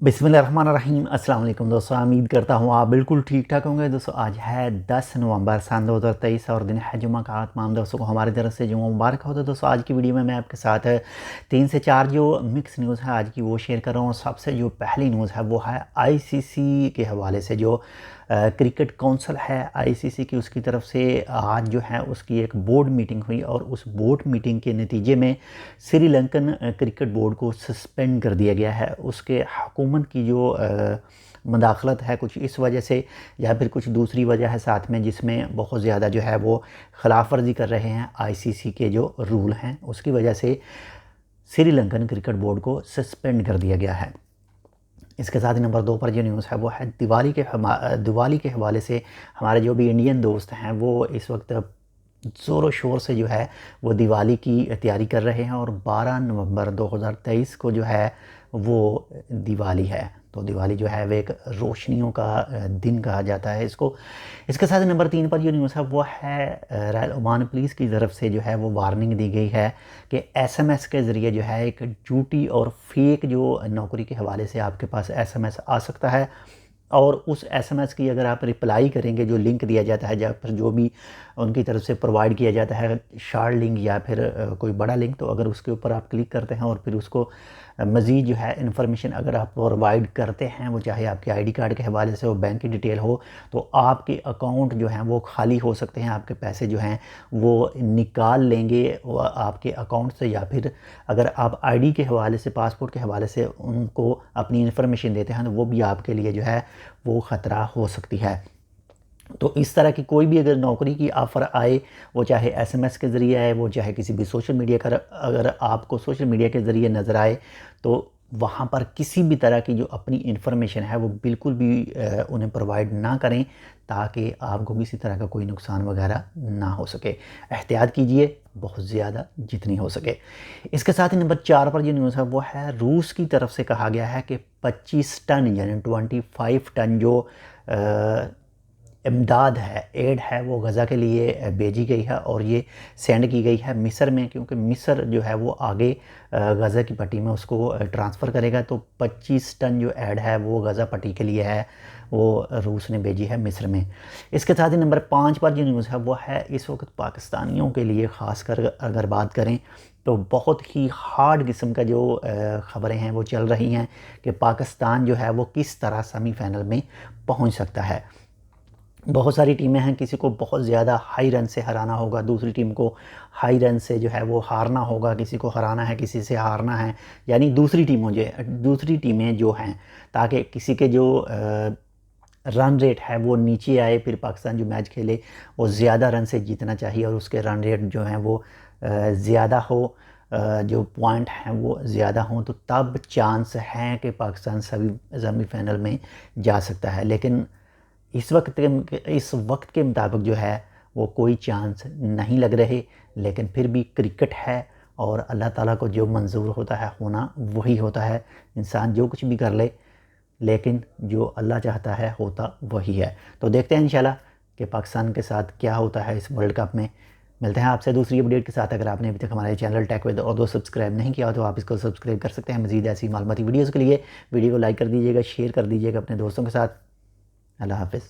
बिस्मिल्लाहिर्रहमानिर्रहीम। अस्सलाम वालेकुम दोस्तों, उम्मीद करता हूँ आप बिल्कुल ठीक ठाक होंगे। दोस्तों आज है 10 नवंबर सन 2023 और दिन है जुम्मा का। तमाम दोस्तों को हमारी तरफ से जुम्मा मुबारक हो। तो दोस्तों आज की वीडियो में मैं आपके साथ 3 से 4 जो मिक्स न्यूज़ है आज की वो शेयर कर रहा हूँ। सबसे जो पहली न्यूज़ है वो है आईसीसी के हवाले से। जो क्रिकेट काउंसिल है आईसीसी की, उसकी तरफ से आज जो है उसकी एक बोर्ड मीटिंग हुई और उस बोर्ड मीटिंग के नतीजे में श्रीलंकन क्रिकेट बोर्ड को सस्पेंड कर दिया गया है। उसके हुकूमत की जो मदाखलत है कुछ इस वजह से या फिर कुछ दूसरी वजह है साथ में, जिसमें बहुत ज़्यादा जो है वो ख़िलाफ़ वर्जी कर रहे हैं आईसीसी के जो रूल हैं, उसकी वजह से श्रीलंकन क्रिकेट बोर्ड को सस्पेंड कर दिया गया है। इसके साथ ही नंबर 2 पर जो न्यूज़ है वो है दिवाली के हवाले से। हमारे जो भी इंडियन दोस्त हैं वो इस वक्त ज़ोरों शोर से जो है वो दिवाली की तैयारी कर रहे हैं और 12 नवंबर 2023 को जो है वो दिवाली है। तो दिवाली जो है वो एक रोशनियों का दिन कहा जाता है इसको। इसके साथ नंबर 3 पर जो न्यूज़ है वो है रॉयल ओमान पुलिस की तरफ से जो है वो वार्निंग दी गई है कि एसएमएस के ज़रिए जो है एक झूठी और फेक जो नौकरी के हवाले से आपके पास एसएमएस आ सकता है और उस एसएमएस की अगर आप रिप्लाई करेंगे, जो लिंक दिया जाता है या फिर जो भी उनकी तरफ से प्रोवाइड किया जाता है शॉर्ट लिंक या फिर कोई बड़ा लिंक, तो अगर उसके ऊपर आप क्लिक करते हैं और फिर उसको मज़ीद जो है इन्फॉर्मेशन अगर आप प्रोवाइड करते हैं, वो चाहे आपके आईडी कार्ड के हवाले से हो, बैंक की डिटेल हो, तो आपके अकाउंट जो हैं वो खाली हो सकते हैं। आपके पैसे जो हैं वो निकाल लेंगे वो आपके अकाउंट से, या फिर अगर आप आईडी के हवाले से, पासपोर्ट के हवाले से उनको अपनी इन्फॉर्मेशन देते हैं तो वो भी आपके लिए जो है वो ख़तरा हो सकती है। तो इस तरह की कोई भी अगर नौकरी की ऑफ़र आए, वो चाहे एसएमएस के ज़रिए आए, वो चाहे किसी भी सोशल मीडिया का, अगर आपको सोशल मीडिया के ज़रिए नज़र आए, तो वहाँ पर किसी भी तरह की जो अपनी इन्फॉर्मेशन है वो बिल्कुल भी उन्हें प्रोवाइड ना करें, ताकि आपको किसी तरह का कोई नुकसान वगैरह ना हो सके। एहतियात कीजिए बहुत ज़्यादा जितनी हो सके। इसके साथ ही नंबर 4 पर जो न्यूज़ है वो है रूस की तरफ से कहा गया है कि 25 टन यानी 25 टन जो इमदाद है, एड है, वो गज़ा के लिए भेजी गई है और ये सेंड की गई है मिस्र में, क्योंकि मिस्र जो है वो आगे गज़ा की पट्टी में उसको ट्रांसफ़र करेगा। तो 25 टन जो एड है वो गज़ा पट्टी के लिए है, वो रूस ने भेजी है मिस्र में। इसके साथ ही नंबर 5 पर जो न्यूज़ है वो है इस वक्त पाकिस्तानियों के लिए ख़ास कर अगर बात करें तो बहुत ही हार्ड किस्म का जो ख़बरें हैं वो चल रही हैं कि पाकिस्तान जो है वो किस तरह सेमीफाइनल में पहुंच सकता है। बहुत सारी टीमें हैं, किसी को बहुत ज़्यादा हाई रन से हराना होगा, दूसरी टीम को हाई रन से जो है वो हारना होगा, किसी को हराना है, किसी से हारना है, यानी दूसरी टीमें जो हैं, ताकि किसी के जो रन रेट है वो नीचे आए, फिर पाकिस्तान जो मैच खेले वो ज़्यादा रन से जीतना चाहिए और उसके रन रेट जो हैं वो ज़्यादा हो, जो पॉइंट हैं वो ज़्यादा हों, तो तब चांस हैं कि पाकिस्तान सेमीफाइनल में जा सकता है। लेकिन इस वक्त के मुताबिक जो है वो कोई चांस नहीं लग रहे। लेकिन फिर भी क्रिकेट है और अल्लाह ताला को जो मंजूर होता है होना वही होता है। इंसान जो कुछ भी कर ले, लेकिन जो अल्लाह चाहता है होता वही है। तो देखते हैं इंशाल्लाह कि पाकिस्तान के साथ क्या होता है इस वर्ल्ड कप में। मिलते हैं आपसे दूसरी अपडेट के साथ। अगर आपने अभी तक हमारे channel tech with Urdu subscribe नहीं किया तो आप इसको सब्सक्राइब कर सकते हैं। मज़ीद ऐसी मालूमाती वीडियोज़ के लिए वीडियो को लाइक कर दीजिएगा, शेयर कर दीजिएगा अपने दोस्तों के साथ। अल्लाह हाफ़िज़।